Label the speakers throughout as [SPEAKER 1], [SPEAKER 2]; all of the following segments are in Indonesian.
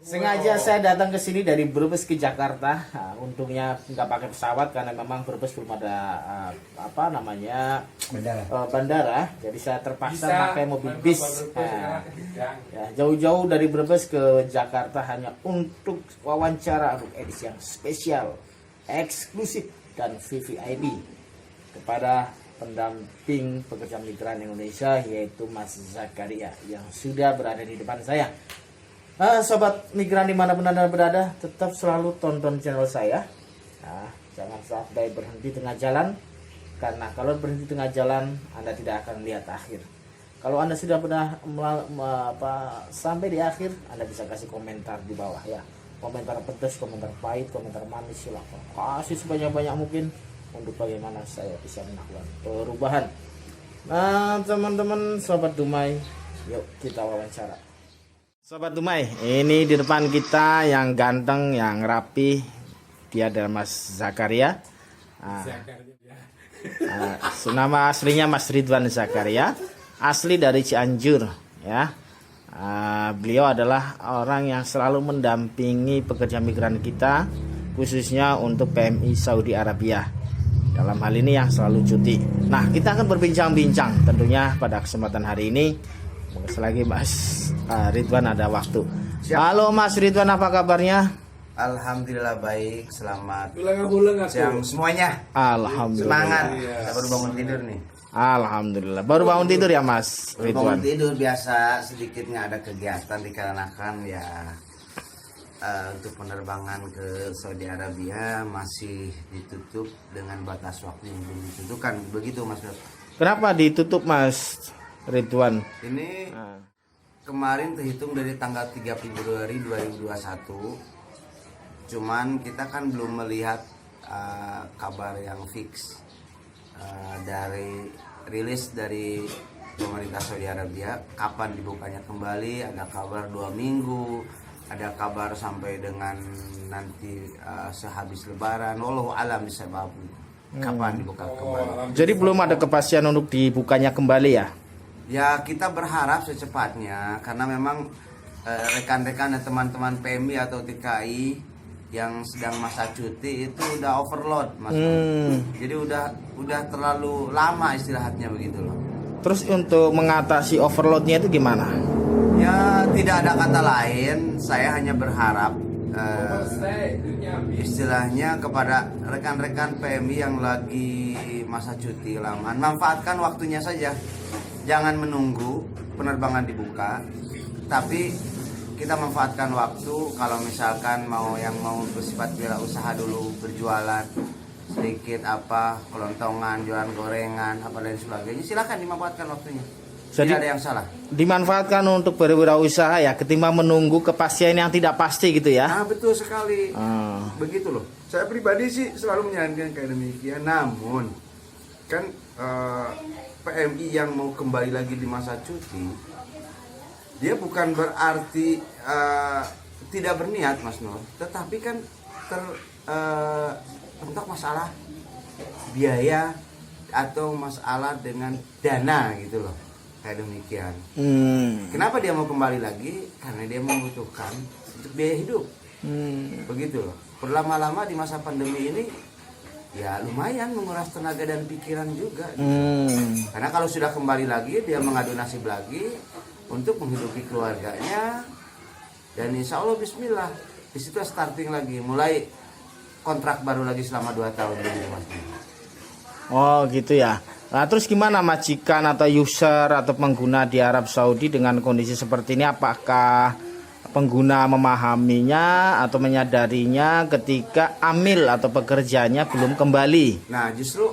[SPEAKER 1] Sengaja saya datang ke sini dari Brebes ke Jakarta. Nah, untungnya nggak pakai pesawat karena memang Brebes belum ada bandara. Jadi saya terpaksa pakai mobil bis. Nah, ya, jauh-jauh dari Brebes ke Jakarta hanya untuk wawancara untuk edisi yang spesial, eksklusif dan VVIP kepada pendamping pekerja migran Indonesia, yaitu Mas Zakaria yang sudah berada di depan saya. Sobat migran dimanapun Anda berada, tetap selalu tonton channel saya. Nah, jangan sampai berhenti tengah jalan, karena kalau berhenti tengah jalan Anda tidak akan lihat akhir. Kalau Anda sudah pernah sampai di akhir, Anda bisa kasih komentar di bawah ya. Komentar pedas, komentar pahit, komentar manis, silahkan kasih sebanyak-banyak mungkin untuk bagaimana saya bisa melakukan perubahan. Nah, teman-teman Sobat Dumai, yuk kita wawancara. Sobat Dumai, ini di depan kita yang ganteng, yang rapi, dia adalah Mas Zakaria. Nama aslinya Mas Ridwan Zakaria, asli dari Cianjur, ya. Beliau adalah orang yang selalu mendampingi pekerja migran kita, khususnya untuk PMI Saudi Arabia. Dalam hal ini yang selalu cuti. Nah, kita akan berbincang-bincang tentunya pada kesempatan hari ini. Selagi Mas Ridwan ada waktu. Siap. Halo Mas Ridwan, apa kabarnya?
[SPEAKER 2] Alhamdulillah baik, selamat siang semuanya.
[SPEAKER 1] Alhamdulillah.
[SPEAKER 2] Semangat, kita baru bangun tidur nih.
[SPEAKER 1] Alhamdulillah, baru bangun tidur ya Mas Ridwan?
[SPEAKER 2] Bangun tidur biasa, sedikitnya ada kegiatan dikarenakan ya untuk penerbangan ke Saudi Arabia masih ditutup dengan batas waktu yang belum ditentukan. Begitu Mas.
[SPEAKER 1] Kenapa ditutup Mas Ridwan?
[SPEAKER 2] Ini kemarin terhitung dari tanggal 3 Februari 2021. Cuman kita kan belum melihat kabar yang fix dari rilis dari pemerintah Saudi Arabia kapan dibukanya kembali. Ada kabar 2 minggu, ada kabar sampai dengan nanti sehabis Lebaran. Wallahu alam bisawab kapan dibuka kembali.
[SPEAKER 1] Jadi belum ada kepastian untuk dibukanya kembali ya?
[SPEAKER 2] Ya kita berharap secepatnya, karena memang rekan-rekan dan teman-teman PMI atau TKI yang sedang masa cuti itu udah overload Mas. Jadi udah terlalu lama istirahatnya begitu loh.
[SPEAKER 1] Terus untuk mengatasi overloadnya itu gimana?
[SPEAKER 2] Ya tidak ada kata lain, saya hanya berharap istilahnya kepada rekan-rekan PMI yang lagi masa cuti lama, manfaatkan waktunya saja. Jangan menunggu penerbangan dibuka, tapi kita manfaatkan waktu. Kalau misalkan mau bersifat wirausaha dulu, berjualan sedikit kelontongan, jualan gorengan, apa dan sebagainya, silakan dimanfaatkan waktunya.
[SPEAKER 1] Jadi,
[SPEAKER 2] tidak ada yang salah.
[SPEAKER 1] Dimanfaatkan untuk berwirausaha ya, ketimbang menunggu kepastian yang tidak pasti gitu ya.
[SPEAKER 2] Nah, betul sekali. Begitu loh. Saya pribadi sih selalu menyarankan kayak demikian. Namun kan PMI yang mau kembali lagi di masa cuti, dia bukan berarti tidak berniat Mas Nur, tetapi kan untuk masalah biaya atau masalah dengan dana gitu loh, kayak demikian. Kenapa dia mau kembali lagi? Karena dia membutuhkan untuk biaya hidup. Begitu loh. Berlama-lama di masa pandemi ini ya lumayan menguras tenaga dan pikiran juga gitu. Karena kalau sudah kembali lagi, dia mengadu nasib lagi untuk menghidupi keluarganya, dan insya Allah bismillah di situ starting lagi, mulai kontrak baru lagi selama 2 tahun ini Mas.
[SPEAKER 1] Oh gitu ya. Nah terus gimana majikan atau user atau pengguna di Arab Saudi dengan kondisi seperti ini? Apakah pengguna memahaminya atau menyadarinya ketika amil atau pekerjanya belum kembali?
[SPEAKER 2] Nah justru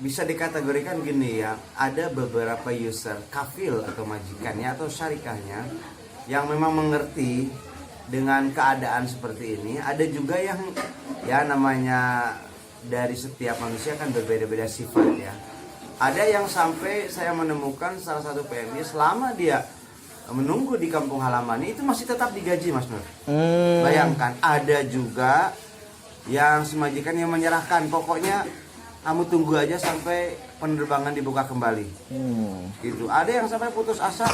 [SPEAKER 2] bisa dikategorikan gini ya, ada beberapa user kafil atau majikannya atau syarikahnya yang memang mengerti dengan keadaan seperti ini. Ada juga yang ya namanya dari setiap manusia kan berbeda-beda sifat ya. Ada yang sampai saya menemukan salah satu PMI selama dia menunggu di kampung halaman itu masih tetap digaji Mas Nur. Bayangkan, ada juga yang semajikan yang menyerahkan, pokoknya kamu tunggu aja sampai penerbangan dibuka kembali. Gitu. Ada yang sampai putus asa,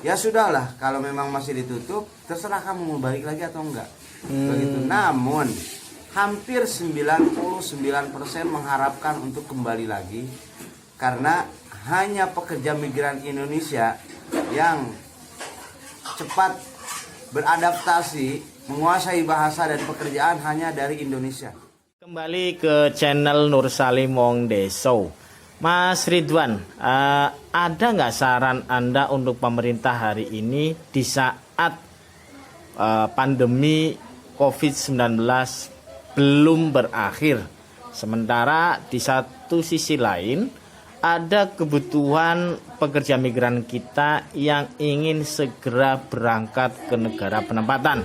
[SPEAKER 2] ya sudahlah, kalau memang masih ditutup, terserah kamu mau balik lagi atau enggak. Begitu. Namun hampir 99% mengharapkan untuk kembali lagi, karena hanya pekerja migran Indonesia yang cepat beradaptasi, menguasai bahasa dan pekerjaan hanya dari Indonesia.
[SPEAKER 1] Kembali ke channel Nur Salim Wong Deso. Mas Ridwan, ada nggak saran Anda untuk pemerintah hari ini di saat pandemi COVID-19 belum berakhir? Sementara di satu sisi lain ada kebutuhan pekerja migran kita yang ingin segera berangkat ke negara penempatan.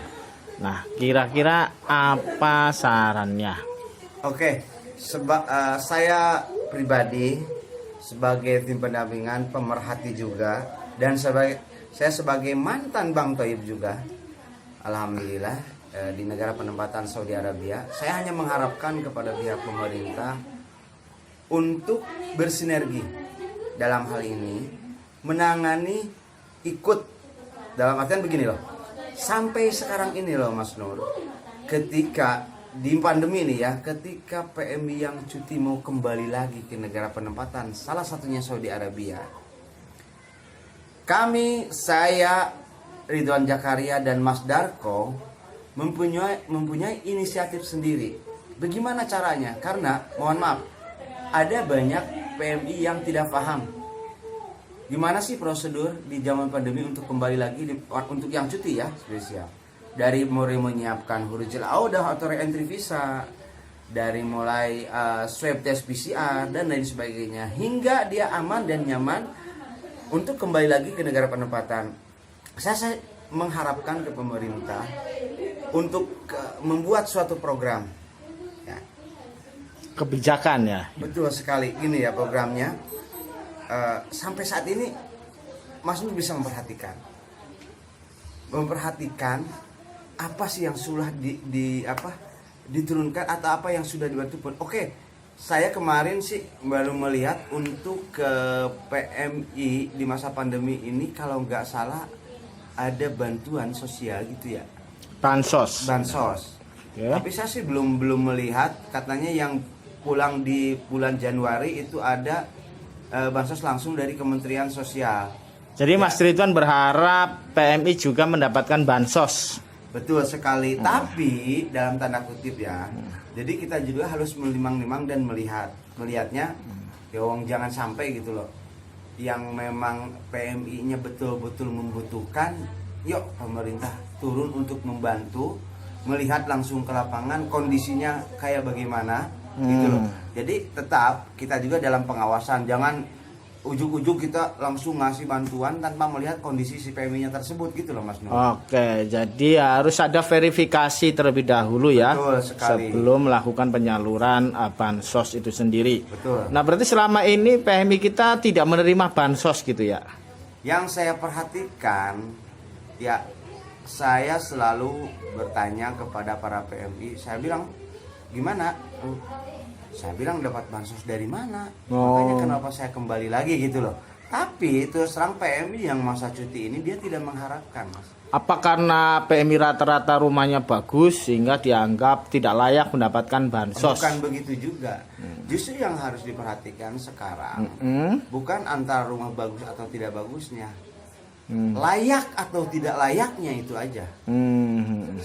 [SPEAKER 1] Nah, kira-kira apa sarannya?
[SPEAKER 2] Oke, saya pribadi sebagai tim pendampingan, pemerhati juga, dan saya sebagai mantan Bang Toib juga, alhamdulillah di negara penempatan Saudi Arabia, saya hanya mengharapkan kepada pihak pemerintah untuk bersinergi dalam hal ini, menangani, ikut, dalam artian begini loh, sampai sekarang ini loh Mas Nur, ketika di pandemi ini ya, ketika PMI yang cuti mau kembali lagi ke negara penempatan, salah satunya Saudi Arabia, kami, saya, Ridwan Jakaria dan Mas Darko mempunyai inisiatif sendiri. Bagaimana caranya? Karena mohon maaf, ada banyak PMI yang tidak paham gimana sih prosedur di zaman pandemi untuk kembali lagi untuk yang cuti ya, spesial. Dari mulai menyiapkan hurufil audah atau re-entry visa, dari mulai swab test PCR dan lain sebagainya, hingga dia aman dan nyaman untuk kembali lagi ke negara penempatan. Saya mengharapkan ke pemerintah untuk membuat suatu program ya.
[SPEAKER 1] Kebijakan ya.
[SPEAKER 2] Betul sekali, gini ya programnya. Sampai saat ini Mas Nur bisa memperhatikan apa sih yang sudah diturunkan atau apa yang sudah dibantu pun. Oke, saya kemarin sih baru melihat untuk ke PMI di masa pandemi ini, kalau nggak salah ada bantuan sosial gitu ya, bansos
[SPEAKER 1] Yeah.
[SPEAKER 2] Tapi saya sih belum melihat, katanya yang pulang di bulan Januari itu ada bansos langsung dari Kementerian Sosial.
[SPEAKER 1] Jadi Mas Ridwan berharap PMI juga mendapatkan bansos.
[SPEAKER 2] Betul sekali, tapi dalam tanda kutip ya. Jadi kita juga harus melimang-limang dan melihatnya. Ya wong jangan sampai gitu loh. Yang memang PMI-nya betul-betul membutuhkan, yuk pemerintah turun untuk membantu, melihat langsung ke lapangan kondisinya kayak bagaimana gitu loh. Jadi tetap kita juga dalam pengawasan, jangan ujung-ujung kita langsung ngasih bantuan tanpa melihat kondisi si PMI-nya tersebut gitu loh Mas Nur.
[SPEAKER 1] Oke, jadi harus ada verifikasi terlebih dahulu ya.
[SPEAKER 2] Betul sekali.
[SPEAKER 1] Sebelum melakukan penyaluran bansos itu sendiri.
[SPEAKER 2] Betul.
[SPEAKER 1] Nah, berarti selama ini PMI kita tidak menerima bansos gitu ya?
[SPEAKER 2] Yang saya perhatikan ya, saya selalu bertanya kepada para PMI, saya bilang gimana? Saya bilang dapat bansos dari mana? Makanya kenapa saya kembali lagi gitu loh. Tapi terus terang PMI yang masa cuti ini dia tidak mengharapkan, Mas.
[SPEAKER 1] Apa karena PMI rata-rata rumahnya bagus sehingga dianggap tidak layak mendapatkan bansos?
[SPEAKER 2] Bukan begitu juga. Justru yang harus diperhatikan sekarang bukan antara rumah bagus atau tidak bagusnya, layak atau tidak layaknya itu aja.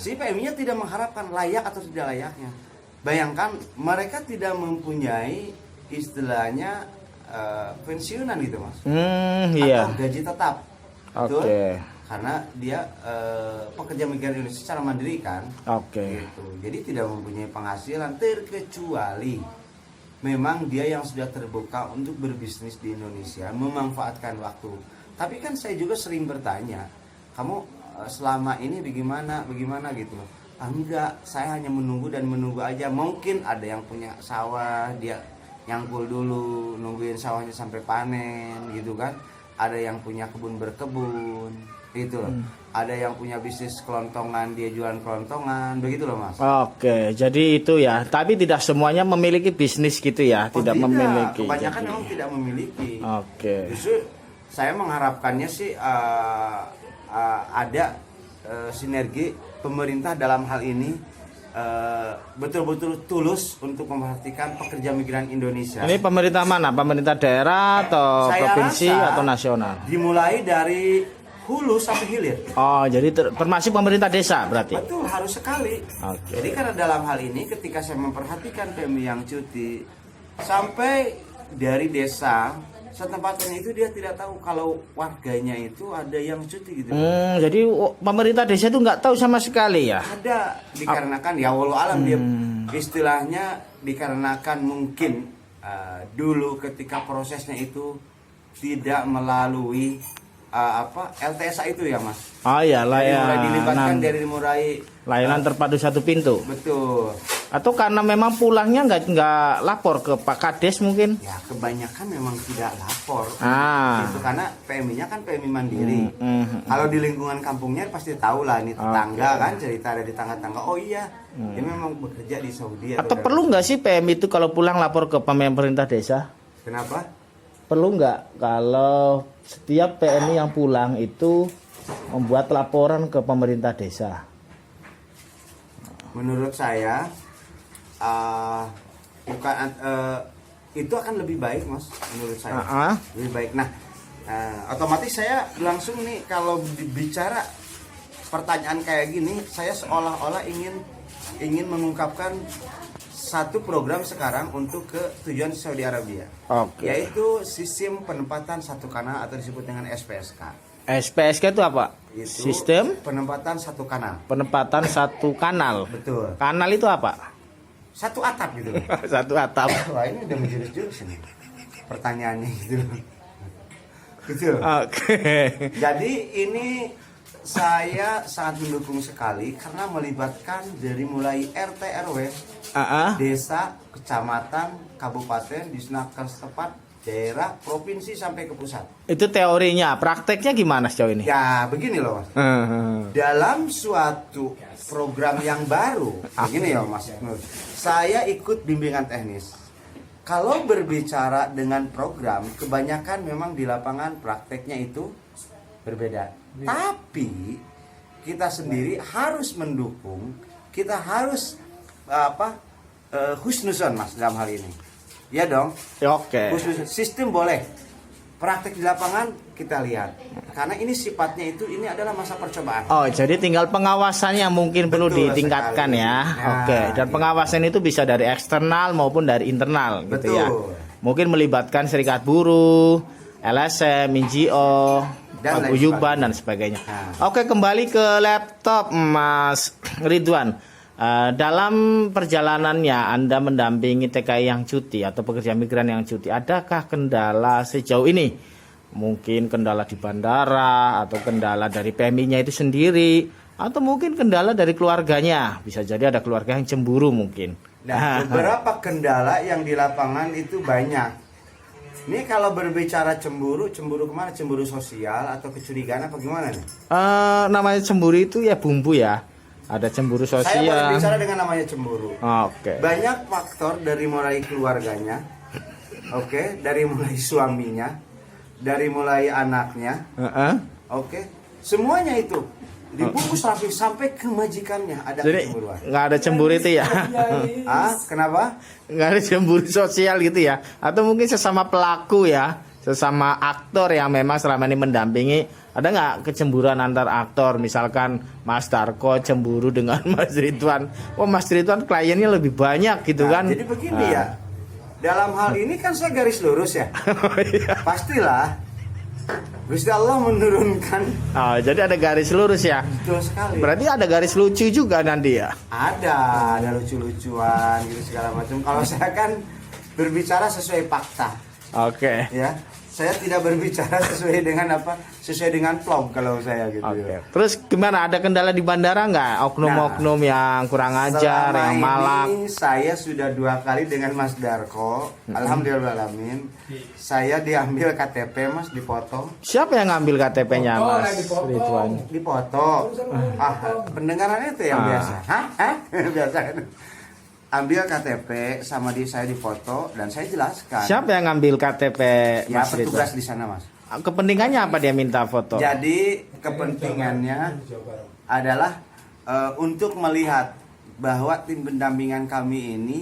[SPEAKER 2] Si PMI-nya tidak mengharapkan layak atau tidak layaknya. Bayangkan mereka tidak mempunyai istilahnya pensiunan gitu Mas,
[SPEAKER 1] iya.
[SPEAKER 2] atau gaji tetap.
[SPEAKER 1] Oke.
[SPEAKER 2] Betul? Karena dia pekerja migran Indonesia secara mandiri kan.
[SPEAKER 1] Oke.
[SPEAKER 2] Gitu. Jadi tidak mempunyai penghasilan terkecuali memang dia yang sudah terbuka untuk berbisnis di Indonesia, memanfaatkan waktu. Tapi kan saya juga sering bertanya, kamu selama ini bagaimana gitu loh. Enggak, saya hanya menunggu aja. Mungkin ada yang punya sawah, dia nyangkul dulu, nungguin sawahnya sampai panen gitu kan. Ada yang punya kebun berkebun, gitu loh. Ada yang punya bisnis kelontongan, dia jualan kelontongan, begitu loh Mas.
[SPEAKER 1] Oke, jadi itu ya. Tapi tidak semuanya memiliki bisnis gitu ya, tidak memiliki.
[SPEAKER 2] Kebanyakan
[SPEAKER 1] jadi
[SPEAKER 2] memang tidak memiliki.
[SPEAKER 1] Oke.
[SPEAKER 2] Justru saya mengharapkannya sih ada sinergi pemerintah dalam hal ini betul-betul tulus untuk memperhatikan pekerja migran Indonesia.
[SPEAKER 1] Ini pemerintah mana? Pemerintah daerah atau
[SPEAKER 2] Saya
[SPEAKER 1] provinsi
[SPEAKER 2] rasa
[SPEAKER 1] atau nasional?
[SPEAKER 2] Dimulai dari hulu sampai hilir.
[SPEAKER 1] Oh, jadi termasuk pemerintah desa berarti?
[SPEAKER 2] Betul, harus sekali.
[SPEAKER 1] Oke.
[SPEAKER 2] Jadi karena dalam hal ini ketika saya memperhatikan PMI yang cuti sampai dari desa setempatnya itu dia tidak tahu kalau warganya itu ada yang cuti gitu.
[SPEAKER 1] Jadi pemerintah desa itu nggak tahu sama sekali ya?
[SPEAKER 2] Ada dikarenakan ya walau alam dia istilahnya dikarenakan mungkin dulu ketika prosesnya itu tidak melalui LTSA itu ya Mas.
[SPEAKER 1] Oh iya,
[SPEAKER 2] Mulai dilibatkan dari
[SPEAKER 1] layanan terpadu satu pintu.
[SPEAKER 2] Betul.
[SPEAKER 1] Atau karena memang pulangnya nggak lapor ke Pak Kades mungkin?
[SPEAKER 2] Ya kebanyakan memang tidak lapor.
[SPEAKER 1] Ah.
[SPEAKER 2] Gitu, karena PMI-nya kan PMI mandiri. Kalau di lingkungan kampungnya pasti tahu lah ini tetangga kan cerita ada di tangga-tangga. Oh iya, dia memang bekerja di Saudi.
[SPEAKER 1] Atau perlu nggak sih PMI itu kalau pulang lapor ke pemerintah desa?
[SPEAKER 2] Kenapa?
[SPEAKER 1] Perlu nggak kalau setiap PMI yang pulang itu membuat laporan ke pemerintah desa?
[SPEAKER 2] Menurut saya itu akan lebih baik Mas, menurut saya. Lebih baik. Nah, otomatis saya langsung nih kalau bicara pertanyaan kayak gini, saya seolah-olah ingin mengungkapkan satu program sekarang untuk ke tujuan Saudi Arabia. Yaitu sistem penempatan satu kanal atau disebut dengan SPSK.
[SPEAKER 1] SPSK itu apa?
[SPEAKER 2] Itu
[SPEAKER 1] sistem
[SPEAKER 2] penempatan satu kanal.
[SPEAKER 1] Penempatan satu kanal.
[SPEAKER 2] Betul.
[SPEAKER 1] Kanal itu apa?
[SPEAKER 2] Satu atap gitu.
[SPEAKER 1] Satu atap.
[SPEAKER 2] Wah, ini udah menjurus-jurus ini. Pertanyaannya gitu. Betul. Jadi ini saya sangat mendukung sekali karena melibatkan dari mulai RT RW, desa, kecamatan, kabupaten, disnaker setempat, daerah, provinsi sampai ke pusat.
[SPEAKER 1] Itu teorinya, prakteknya gimana sejauh ini?
[SPEAKER 2] Ya begini loh Mas. Dalam suatu program yang baru, begini ya Mas Nur, saya ikut bimbingan teknis. Kalau berbicara dengan program, kebanyakan memang di lapangan prakteknya itu berbeda. Tapi kita sendiri harus mendukung, kita harus husnuzon Mas dalam hal ini. Ya dong.
[SPEAKER 1] Oke.
[SPEAKER 2] Sistem boleh, praktek di lapangan kita lihat. Karena ini sifatnya ini adalah masa percobaan.
[SPEAKER 1] Oh, jadi tinggal pengawasannya mungkin perlu ditingkatkan
[SPEAKER 2] sekali.
[SPEAKER 1] ya. Oke. Dan pengawasan itu bisa dari eksternal maupun dari internal gitu ya. Mungkin melibatkan serikat buruh, LSM, NGO, paguyuban dan sebagainya. Oke, kembali ke laptop Mas Ridwan. Dalam perjalanannya Anda mendampingi TKI yang cuti atau pekerja migran yang cuti, adakah kendala sejauh ini? Mungkin kendala di bandara atau kendala dari PMI-nya itu sendiri, atau mungkin kendala dari keluarganya. Bisa jadi ada keluarga yang cemburu mungkin.
[SPEAKER 2] Nah, beberapa kendala yang di lapangan itu banyak. Ini kalau berbicara cemburu kemana? Cemburu sosial atau kecurigaan apa gimana nih?
[SPEAKER 1] Namanya cemburu itu ya bumbu ya. Ada cemburu sosial.
[SPEAKER 2] Saya berbicara dengan namanya cemburu.
[SPEAKER 1] Oke.
[SPEAKER 2] Banyak faktor dari mulai keluarganya, dari mulai suaminya, dari mulai anaknya, semuanya itu dibungkus rapi sampai ke majikannya ada kecemburuan.
[SPEAKER 1] Nggak ada cemburu itu ya?
[SPEAKER 2] Kenapa?
[SPEAKER 1] Nggak ada cemburu sosial gitu ya? Atau mungkin sesama pelaku ya, sesama aktor yang memang selama ini mendampingi. Ada nggak kecemburuan antar aktor? Misalkan Mas Darko cemburu dengan Mas Ridwan. Oh, Mas Ridwan kliennya lebih banyak gitu kan?
[SPEAKER 2] Jadi begini ya. Dalam hal ini kan saya garis lurus ya. Pastilah Gusti Allah menurunkan.
[SPEAKER 1] Oh, jadi ada garis lurus ya?
[SPEAKER 2] Betul sekali.
[SPEAKER 1] Berarti ada garis lucu juga nanti ya?
[SPEAKER 2] Ada lucu-lucuan gitu segala macam. Kalau saya kan berbicara sesuai fakta.
[SPEAKER 1] Oke.
[SPEAKER 2] Ya. Saya tidak berbicara sesuai dengan vlog kalau saya gitu. Ya.
[SPEAKER 1] Terus gimana? Ada kendala di bandara nggak? Oknum-oknum yang kurang ajar, yang malak?
[SPEAKER 2] Ini saya sudah 2 kali dengan Mas Darko. Alhamdulillahalamin. Saya diambil KTP Mas, dipoto.
[SPEAKER 1] Siapa yang ngambil KTP-nya Mas Ridwan?
[SPEAKER 2] Dipoto. Pendengarannya itu yang biasa. Biasa kan? Ambil KTP sama saya dipoto dan saya jelaskan.
[SPEAKER 1] Siapa yang ngambil KTP
[SPEAKER 2] ya,
[SPEAKER 1] Mas
[SPEAKER 2] petugas
[SPEAKER 1] Ridwan?
[SPEAKER 2] di sana Mas.
[SPEAKER 1] kepentingannya apa dia minta foto?
[SPEAKER 2] Jadi kepentingannya adalah untuk melihat bahwa tim pendampingan kami ini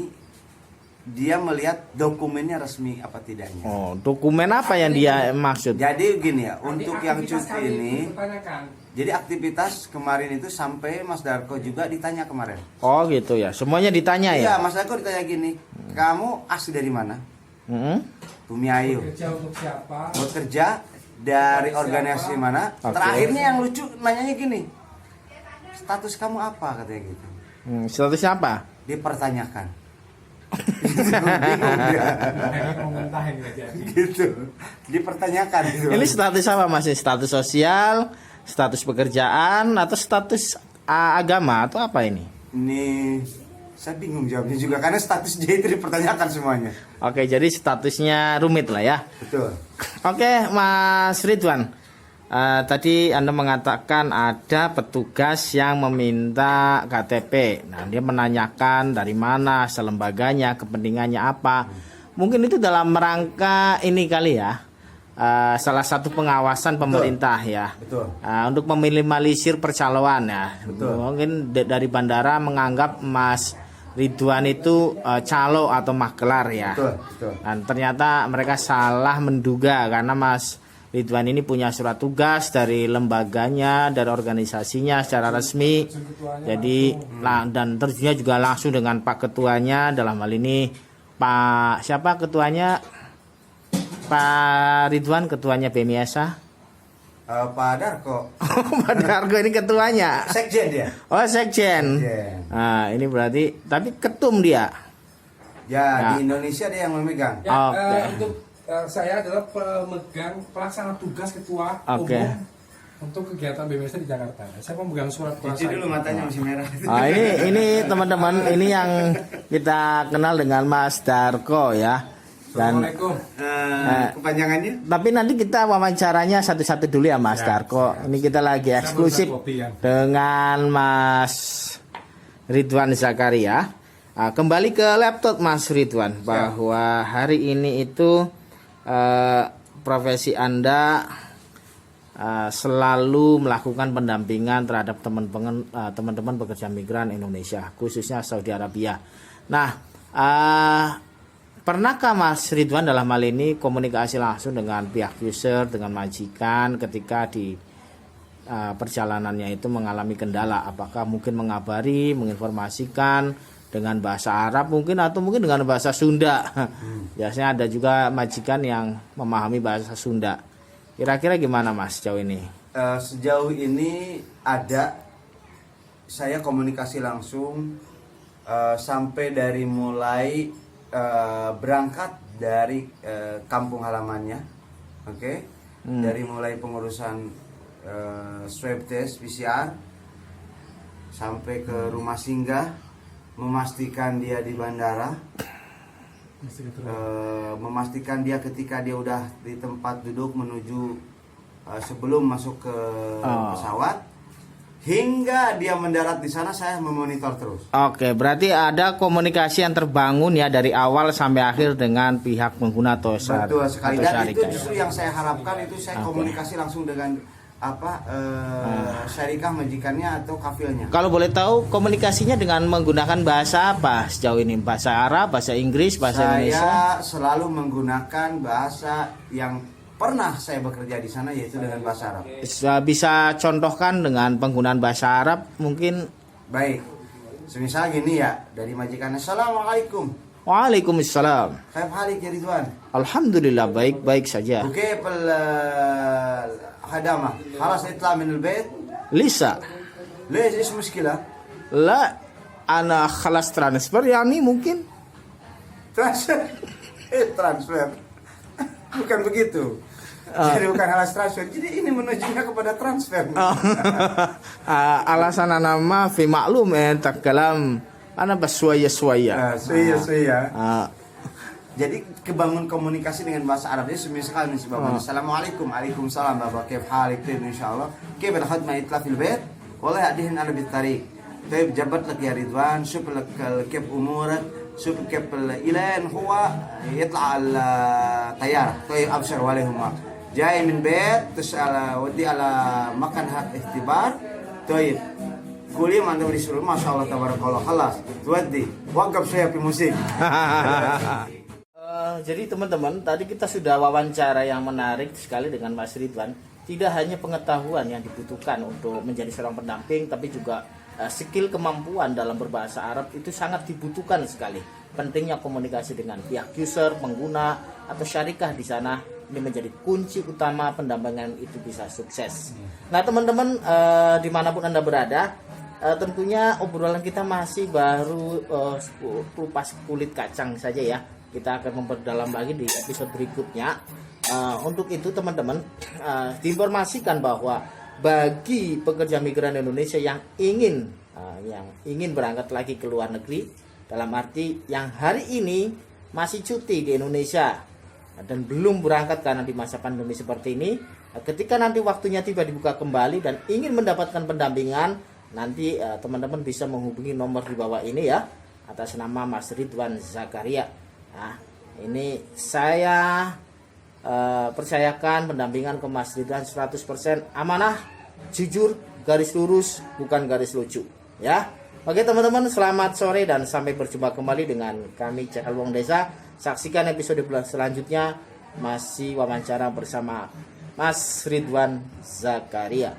[SPEAKER 2] dia melihat dokumennya resmi apa tidaknya.
[SPEAKER 1] Oh, dokumen apa yang dia maksud?
[SPEAKER 2] Jadi gini ya, untuk yang cuti ini,
[SPEAKER 3] dipertanyakan.
[SPEAKER 2] jadi aktivitas kemarin itu sampai Mas Darko juga ditanya kemarin.
[SPEAKER 1] Oh gitu ya, semuanya ditanya
[SPEAKER 2] Iya,
[SPEAKER 1] ya?
[SPEAKER 2] Mas Darko ditanya gini, kamu asli dari mana?
[SPEAKER 1] Hmm?
[SPEAKER 2] Bumi Ayu.
[SPEAKER 3] Kerja untuk siapa?
[SPEAKER 2] Bekerja dari organisasi mana?
[SPEAKER 1] Oke.
[SPEAKER 2] Terakhirnya yang lucu nanyanya gini, status kamu apa katanya gitu.
[SPEAKER 1] Statusnya apa?
[SPEAKER 2] Dipertanyakan. Bingung dia.
[SPEAKER 3] Ngomentahin aja.
[SPEAKER 2] Gitu. Dipertanyakan gitu.
[SPEAKER 1] Ini status apa Mas? Status sosial, status pekerjaan, atau status agama, atau apa ini?
[SPEAKER 2] Ini saya bingung jawabnya juga karena status dia itu dipertanyakan semuanya.
[SPEAKER 1] Oke, jadi statusnya rumit lah ya.
[SPEAKER 2] Betul.
[SPEAKER 1] Oke, Mas Ridwan. Tadi Anda mengatakan ada petugas yang meminta KTP. Nah, dia menanyakan dari mana, selembaganya, kepentingannya apa. Mungkin itu dalam rangka ini kali ya. Salah satu pengawasan pemerintah ya.
[SPEAKER 2] Betul.
[SPEAKER 1] Untuk meminimalisir percaloan ya.
[SPEAKER 2] Betul.
[SPEAKER 1] Mungkin dari bandara menganggap Mas Ridwan itu calo atau makelar ya.
[SPEAKER 2] Betul, betul.
[SPEAKER 1] Dan ternyata mereka salah menduga karena Mas Ridwan ini punya surat tugas dari lembaganya, dari organisasinya secara resmi. Jadi dan terusnya juga langsung dengan Pak Ketuanya, dalam hal ini Pak siapa ketuanya? Pak Ridwan, ketuanya PMISA.
[SPEAKER 2] Pak Darko.
[SPEAKER 1] Pak Dargo ini ketuanya.
[SPEAKER 2] Sekjen dia.
[SPEAKER 1] Oh, sekjen.
[SPEAKER 2] Sekjen.
[SPEAKER 1] Nah, ini berarti tapi ketum dia.
[SPEAKER 2] Ya, di Indonesia dia yang memegang.
[SPEAKER 3] Ya,
[SPEAKER 1] Oke.
[SPEAKER 3] untuk saya adalah pemegang pelaksana tugas ketua
[SPEAKER 1] Oke.
[SPEAKER 3] umum untuk kegiatan BMS di Jakarta. Saya pemegang surat kuasa.
[SPEAKER 2] Cuci dulu matanya masih merah.
[SPEAKER 1] Ini teman-teman, ini yang kita kenal dengan Mas Darko ya. Dan
[SPEAKER 3] Assalamualaikum.
[SPEAKER 2] Kepanjangannya?
[SPEAKER 1] tapi nanti kita wawancaranya satu-satu dulu ya Mas Darko. Ini kita lagi eksklusif dengan Mas Ridwan Zakaria. Kembali ke laptop Mas Ridwan, bahwa hari ini itu profesi Anda selalu melakukan pendampingan terhadap teman-teman pekerja migran Indonesia, khususnya Saudi Arabia. Nah, pernahkah Mas Ridwan dalam hal ini komunikasi langsung dengan pihak user, dengan majikan ketika di perjalanannya itu mengalami kendala? Apakah mungkin mengabari, menginformasikan dengan bahasa Arab mungkin, atau mungkin dengan bahasa Sunda? Biasanya ada juga majikan yang memahami bahasa Sunda. Kira-kira gimana Mas sejauh ini?
[SPEAKER 2] Sejauh ini ada, saya komunikasi langsung sampai dari mulai berangkat dari kampung halamannya, oke? Dari mulai pengurusan swab test PCR sampai ke rumah singgah, memastikan dia di bandara, memastikan dia ketika dia udah di tempat duduk menuju sebelum masuk ke pesawat, hingga dia mendarat di sana saya memonitor terus.
[SPEAKER 1] Oke, berarti ada komunikasi yang terbangun ya dari awal sampai akhir dengan pihak pengguna atau
[SPEAKER 2] Betul sekali,
[SPEAKER 1] atau
[SPEAKER 2] dan itu
[SPEAKER 1] syarikat.
[SPEAKER 2] justru yang saya harapkan, itu saya komunikasi langsung dengan syarikah majikannya atau kafilnya.
[SPEAKER 1] Kalau boleh tahu komunikasinya dengan menggunakan bahasa apa sejauh ini? Bahasa Arab, bahasa Inggris, bahasa Indonesia?
[SPEAKER 2] Saya selalu menggunakan bahasa yang pernah saya bekerja di sana, yaitu dengan bahasa Arab.
[SPEAKER 1] Bisa contohkan dengan penggunaan bahasa Arab mungkin?
[SPEAKER 2] Baik, semisal gini ya, dari majikan, Assalamualaikum.
[SPEAKER 1] Waalaikumsalam.
[SPEAKER 2] Khaif halik ya Ridwan.
[SPEAKER 1] Alhamdulillah, baik-baik saja.
[SPEAKER 2] وكيف الخدمة؟ خلاص اطلع من البيت؟
[SPEAKER 1] Lisa.
[SPEAKER 2] ليش ايش مشكلة؟
[SPEAKER 1] La ana khalas transfer yani mungkin.
[SPEAKER 2] Transfer. Transfer. Bukan begitu. Jadi bukan halas transfer. Jadi ini menunjuknya kepada transfer.
[SPEAKER 1] Alasan nama fi maklum takalam ana baswaya-swaya.
[SPEAKER 2] Suya. Jadi kebangun komunikasi dengan bahasa Arab ini semisal sebabnya Assalamualaikum, Waalaikumsalam, Baba kif halik, insyaallah. Kif al-khidmah itla fil bait? Wallahi adihin ana بالطريق. طيب جبت لك يا رضوان، شوف لك كيف امورك، شوف كيف الى هو يطلع الطياره. طيب ابشر ولا هم. jai min bed terus ala wadi ala makan hak ikhtibar toib kuliah mantap disuruh masya Allah tabarakallah halas wadi wakaf saya pi musik.
[SPEAKER 1] Jadi teman-teman, tadi kita sudah wawancara yang menarik sekali dengan Mas Ridwan. Tidak hanya pengetahuan yang dibutuhkan untuk menjadi seorang pendamping, tapi juga skill kemampuan dalam berbahasa Arab itu sangat dibutuhkan sekali. Pentingnya komunikasi dengan pihak user, pengguna, atau syarikah di sana ini menjadi kunci utama pendampingan itu bisa sukses. Nah teman-teman, dimanapun Anda berada, tentunya obrolan kita masih baru kupas kulit kacang saja ya. Kita akan memperdalam lagi di episode berikutnya. Untuk itu teman-teman, diinformasikan bahwa bagi pekerja migran Indonesia yang ingin berangkat lagi ke luar negeri, dalam arti yang hari ini masih cuti di Indonesia dan belum berangkat karena di masa pandemi seperti ini, ketika nanti waktunya tiba dibuka kembali dan ingin mendapatkan pendampingan, nanti teman-teman bisa menghubungi nomor di bawah ini ya, atas nama Mas Ridwan Zakaria. Nah, ini saya percayakan pendampingan ke Mas Ridwan 100% amanah, jujur, garis lurus, bukan garis lucu ya. Oke teman-teman, selamat sore dan sampai berjumpa kembali dengan kami Channel Wong Desa. Saksikan episode selanjutnya, masih wawancara bersama Mas Ridwan Zakaria.